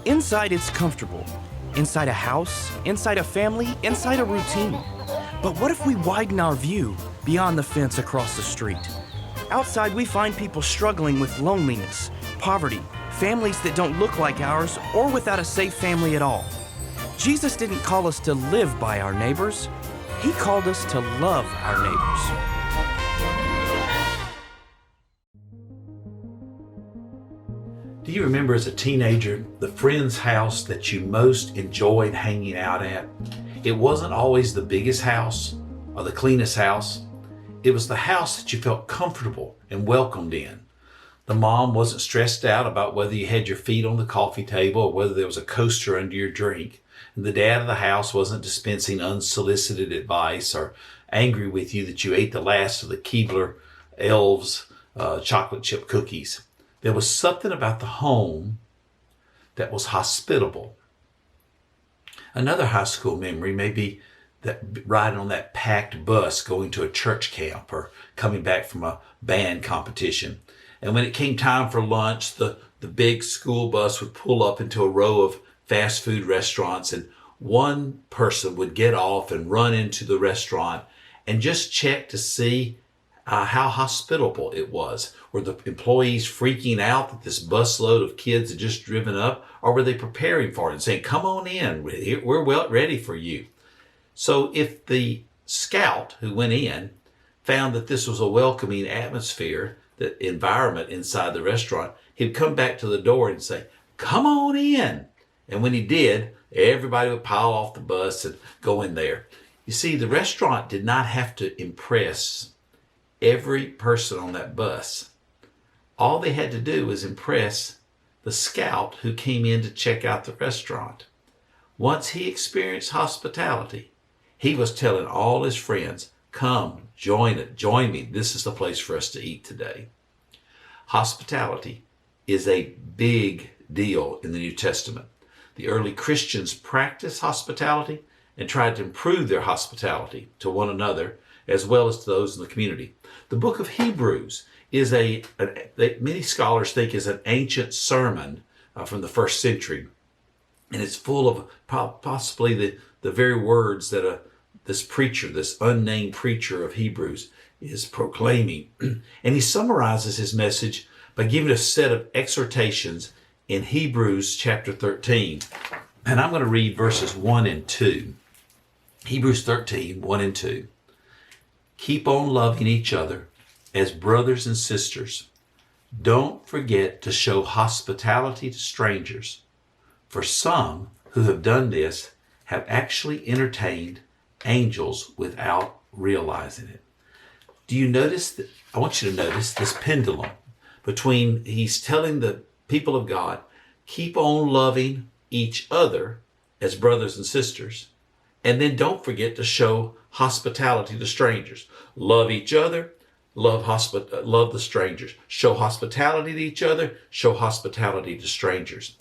Inside, it's comfortable. Inside a house, inside a family, inside a routine. But what if we widen our view beyond the fence across the street? Outside, we find people struggling with loneliness, poverty, families that don't look like ours, or without a safe family at all. Jesus didn't call us to live by our neighbors. He called us to love our neighbors. Do you remember as a teenager the friend's house that you most enjoyed hanging out at? It wasn't always the biggest house or the cleanest house. It was the house that you felt comfortable and welcomed in. The mom wasn't stressed out about whether you had your feet on the coffee table or whether there was a coaster under your drink. And the dad of the house wasn't dispensing unsolicited advice or angry with you that you ate the last of the Keebler Elves chocolate chip cookies. There was something about the home that was hospitable. Another high school memory may be that riding on that packed bus going to a church camp or coming back from a band competition. And when it came time for lunch, the big school bus would pull up into a row of fast food restaurants, and one person would get off and run into the restaurant and just check to see how hospitable it was. Were the employees freaking out that this busload of kids had just driven up, or were they preparing for it and saying, "Come on in, we're well ready for you"? So if the scout who went in found that this was a welcoming atmosphere, the environment inside the restaurant, he'd come back to the door and say, "Come on in." And when he did, everybody would pile off the bus and go in there. You see, the restaurant did not have to impress every person on that bus. All they had to do was impress the scout who came in to check out the restaurant. Once he experienced hospitality, he was telling all his friends, "Come, join me. This is the place for us to eat today." Hospitality is a big deal in the New Testament. The early Christians practiced hospitality and tried to improve their hospitality to one another as well as to those in the community. The book of Hebrews is many scholars think is an ancient sermon from the first century. And it's full of possibly the very words that this preacher, this unnamed preacher of Hebrews, is proclaiming. And he summarizes his message by giving a set of exhortations in Hebrews chapter 13. And I'm going to read verses 1 and 2. Hebrews 13, 1 and 2. Keep on loving each other as brothers and sisters. Don't forget to show hospitality to strangers, for some who have done this have actually entertained angels without realizing it. Do you notice that? I want you to notice this pendulum between he's telling the people of God, keep on loving each other as brothers and sisters, and then don't forget to show hospitality to strangers. Love each other, love the strangers. Show hospitality to each other, show hospitality to strangers.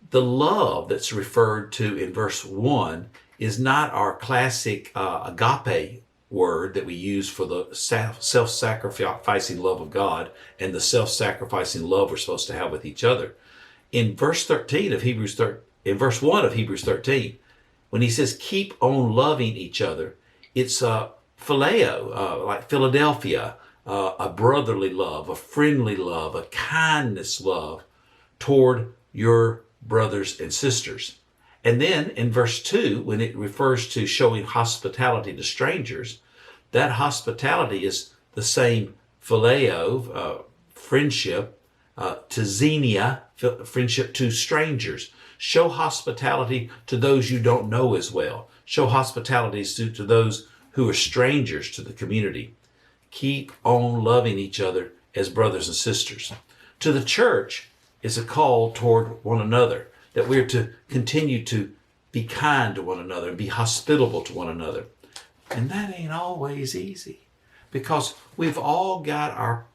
The love that's referred to in verse 1 is not our classic agape word that we use for the self-sacrificing love of God and the self-sacrificing love we're supposed to have with each other. In verse 13 of Hebrews in verse 1 of Hebrews 13, when he says keep on loving each other, it's phileo, like Philadelphia, a brotherly love, a friendly love, a kindness love toward your brothers and sisters. And then in verse 2, when it refers to showing hospitality to strangers, that hospitality is the same phileo, friendship, to xenia, friendship to strangers. Show hospitality to those you don't know as well. Show hospitality to those who are strangers to the community. Keep on loving each other as brothers and sisters. To the church is a call toward one another, that we're to continue to be kind to one another and be hospitable to one another. And that ain't always easy, because we've all got our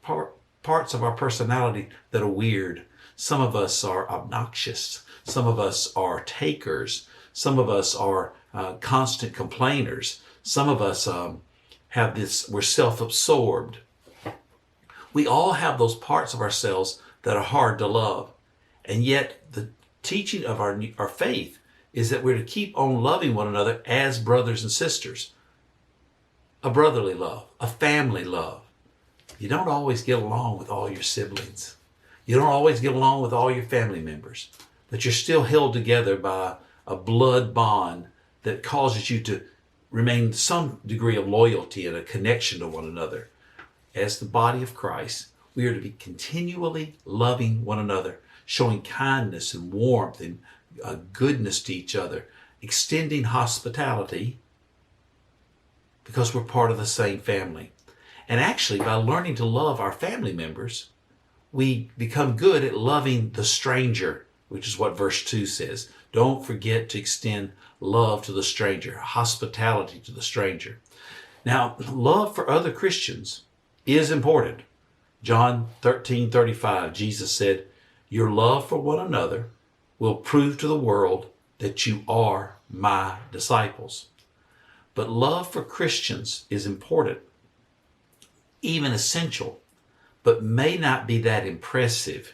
parts of our personality that are weird. Some of us are obnoxious. Some of us are takers. Some of us are constant complainers. Some of us we're self-absorbed. We all have those parts of ourselves that are hard to love. And yet the teaching of our faith is that we're to keep on loving one another as brothers and sisters. A brotherly love, a family love. You don't always get along with all your siblings. You don't always get along with all your family members, but you're still held together by a blood bond that causes you to remain some degree of loyalty and a connection to one another. As the body of Christ, we are to be continually loving one another, showing kindness and warmth and goodness to each other, extending hospitality because we're part of the same family. And actually, by learning to love our family members, we become good at loving the stranger, which is what verse 2 says. Don't forget to extend love to the stranger, hospitality to the stranger. Now, love for other Christians is important. John 13:35, Jesus said, "Your love for one another will prove to the world that you are my disciples." But love for Christians is important, even essential, but may not be that impressive,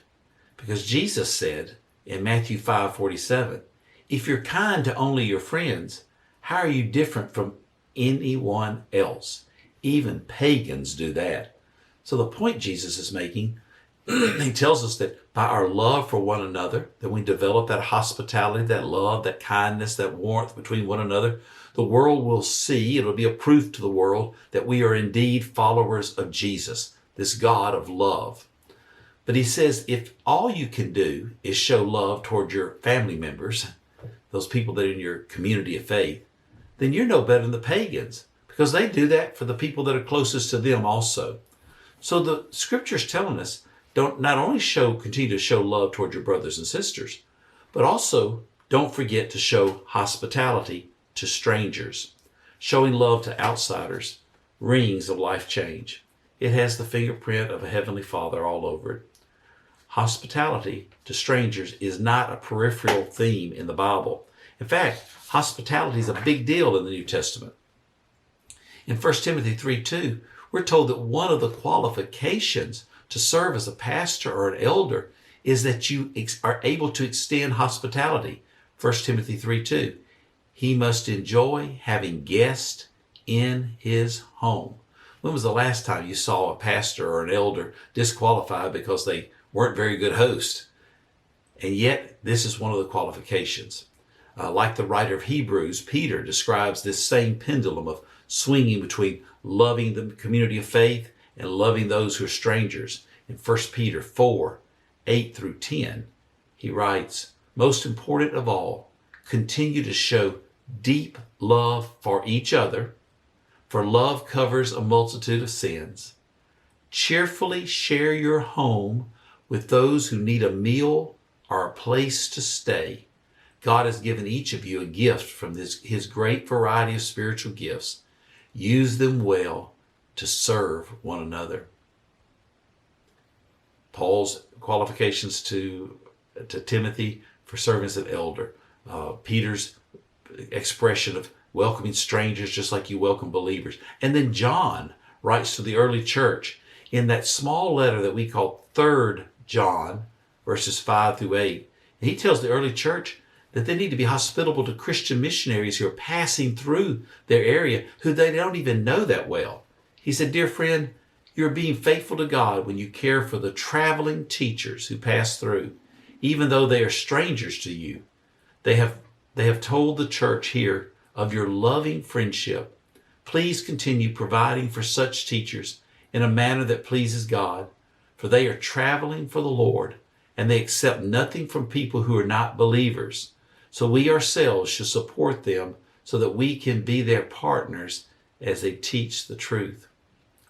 because Jesus said in Matthew 5:47, "If you're kind to only your friends, how are you different from anyone else? Even pagans do that." So the point Jesus is making, he tells us that by our love for one another, that we develop that hospitality, that love, that kindness, that warmth between one another, the world will see, it'll be a proof to the world that we are indeed followers of Jesus, this God of love. But he says, if all you can do is show love toward your family members, those people that are in your community of faith, then you're no better than the pagans, because they do that for the people that are closest to them also. So the scripture's telling us, don't not only continue to show love toward your brothers and sisters, but also don't forget to show hospitality to strangers. Showing love to outsiders rings of life change. It has the fingerprint of a Heavenly Father all over it. Hospitality to strangers is not a peripheral theme in the Bible. In fact, hospitality is a big deal in the New Testament. In 1 Timothy 3:2, we're told that one of the qualifications to serve as a pastor or an elder is that you are able to extend hospitality. 1 Timothy 3:2, he must enjoy having guests in his home. When was the last time you saw a pastor or an elder disqualified because they weren't very good hosts? And yet, this is one of the qualifications. Like the writer of Hebrews, Peter describes this same pendulum of swinging between loving the community of faith and loving those who are strangers. In 1 Peter 4:8-10, he writes, "Most important of all, continue to show deep love for each other, for love covers a multitude of sins. Cheerfully share your home with those who need a meal or a place to stay. God has given each of you a gift from his great variety of spiritual gifts. Use them well to serve one another." Paul's qualifications to Timothy for serving as an elder. Peter's expression of welcoming strangers just like you welcome believers. And then John writes to the early church in that small letter that we call 3 John, verses 5-8. And he tells the early church that they need to be hospitable to Christian missionaries who are passing through their area who they don't even know that well. He said, "Dear friend, you're being faithful to God when you care for the traveling teachers who pass through, even though they are strangers to you. They have told the church here of your loving friendship. Please continue providing for such teachers in a manner that pleases God, for they are traveling for the Lord, and they accept nothing from people who are not believers. So we ourselves should support them so that we can be their partners as they teach the truth."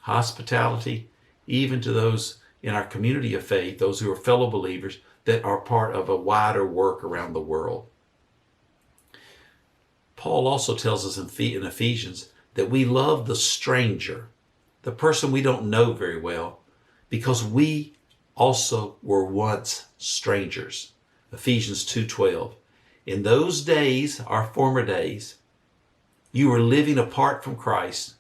Hospitality, even to those in our community of faith, those who are fellow believers that are part of a wider work around the world. Paul also tells us in Ephesians that we love the stranger, the person we don't know very well, because we also were once strangers. Ephesians 2:12. "In those days, our former days, you were living apart from Christ.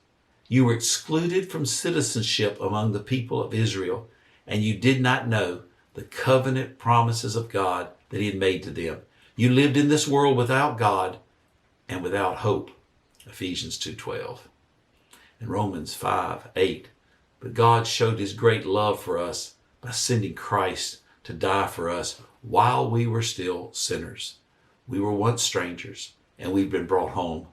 You were excluded from citizenship among the people of Israel, and you did not know the covenant promises of God that he had made to them. You lived in this world without God and without hope. Ephesians 2:12. And Romans 5:8. But God showed his great love for us by sending Christ to die for us while we were still sinners. We were once strangers, and we've been brought home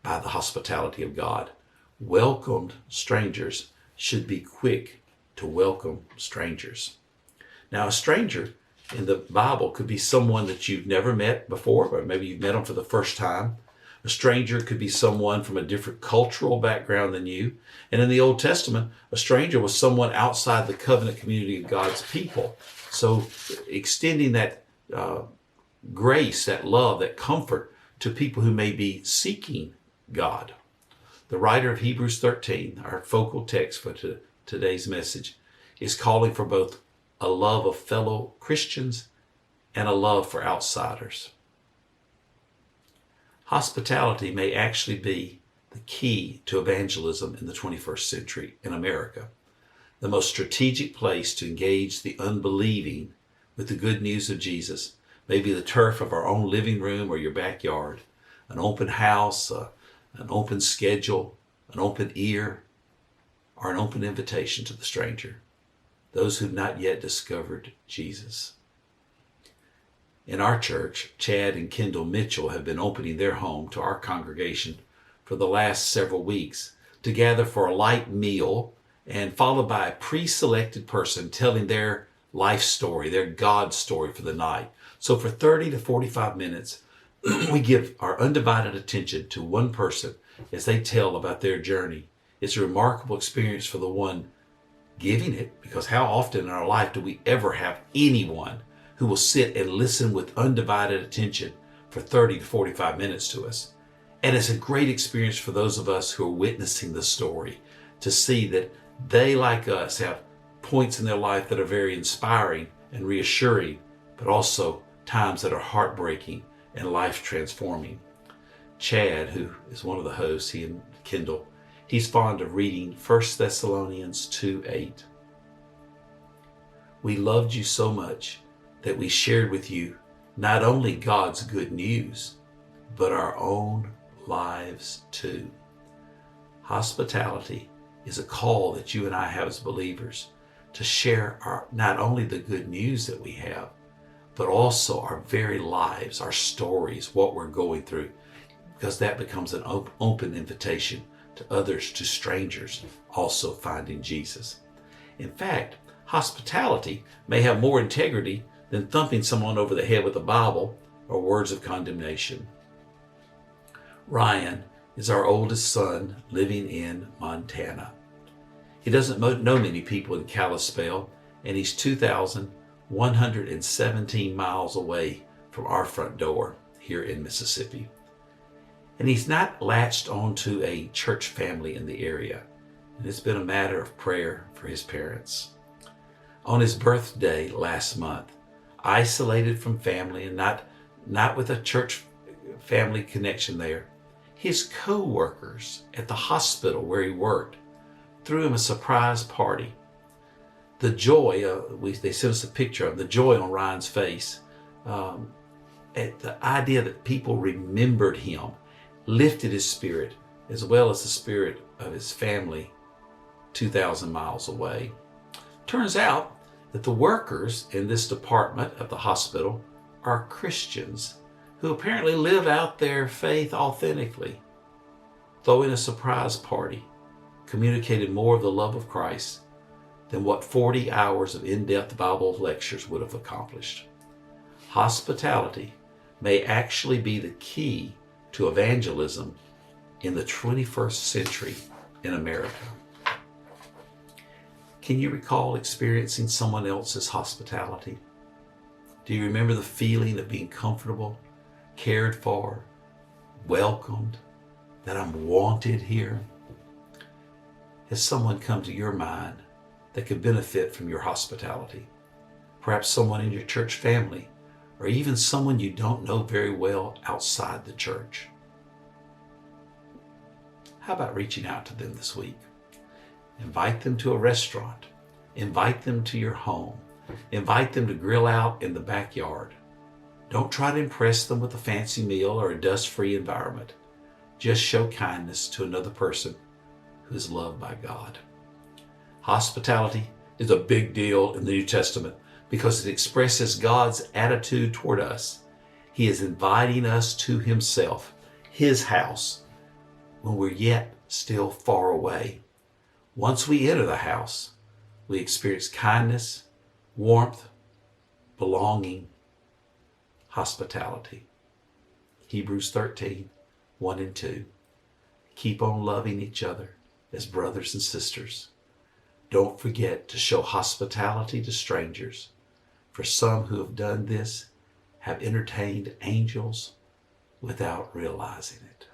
by the hospitality of God. Welcomed strangers should be quick to welcome strangers. Now, a stranger in the Bible could be someone that you've never met before, or maybe you've met them for the first time. A stranger could be someone from a different cultural background than you. And in the Old Testament, a stranger was someone outside the covenant community of God's people. So extending that grace, that love, that comfort to people who may be seeking God. The writer of Hebrews 13, our focal text for today's message, is calling for both a love of fellow Christians and a love for outsiders. Hospitality may actually be the key to evangelism in the 21st century in America. The most strategic place to engage the unbelieving with the good news of Jesus may be the turf of our own living room or your backyard, an open house, an open schedule, an open ear, or an open invitation to the stranger, those who've not yet discovered Jesus. In our church, Chad and Kendall Mitchell have been opening their home to our congregation for the last several weeks to gather for a light meal and followed by a pre-selected person telling their life story, their God story for the night. So for 30 to 45 minutes, we give our undivided attention to one person as they tell about their journey. It's a remarkable experience for the one giving it, because how often in our life do we ever have anyone who will sit and listen with undivided attention for 30 to 45 minutes to us? And it's a great experience for those of us who are witnessing the story to see that they, like us, have points in their life that are very inspiring and reassuring, but also times that are heartbreaking and life transforming. Chad, who is one of the hosts, he and Kendall, he's fond of reading 1 Thessalonians 2:8. We loved you so much that we shared with you not only God's good news, but our own lives too. Hospitality is a call that you and I have as believers to share not only the good news that we have, but also our very lives, our stories, what we're going through, because that becomes an open invitation to others, to strangers also finding Jesus. In fact, hospitality may have more integrity than thumping someone over the head with a Bible or words of condemnation. Ryan is our oldest son living in Montana. He doesn't know many people in Kalispell, and he's 2,117 miles away from our front door here in Mississippi. And he's not latched onto a church family in the area, and it's been a matter of prayer for his parents. On his birthday last month, isolated from family and not with a church family connection there, his co-workers at the hospital where he worked threw him a surprise party. The joy, they sent us a picture of the joy on Ryan's face at the idea that people remembered him, lifted his spirit, as well as the spirit of his family 2,000 miles away. Turns out that the workers in this department of the hospital are Christians who apparently live out their faith authentically. Throwing a surprise party communicated more of the love of Christ than what 40 hours of in-depth Bible lectures would have accomplished. Hospitality may actually be the key to evangelism in the 21st century in America. Can you recall experiencing someone else's hospitality? Do you remember the feeling of being comfortable, cared for, welcomed, that I'm wanted here? Has someone come to your mind that could benefit from your hospitality? Perhaps someone in your church family, or even someone you don't know very well outside the church. How about reaching out to them this week? Invite them to a restaurant. Invite them to your home. Invite them to grill out in the backyard. Don't try to impress them with a fancy meal or a dust-free environment. Just show kindness to another person who is loved by God. Hospitality is a big deal in the New Testament because it expresses God's attitude toward us. He is inviting us to himself, his house, when we're yet still far away. Once we enter the house, we experience kindness, warmth, belonging, hospitality. Hebrews 13, 1 and 2. Keep on loving each other as brothers and sisters. Don't forget to show hospitality to strangers, for some who have done this have entertained angels without realizing it.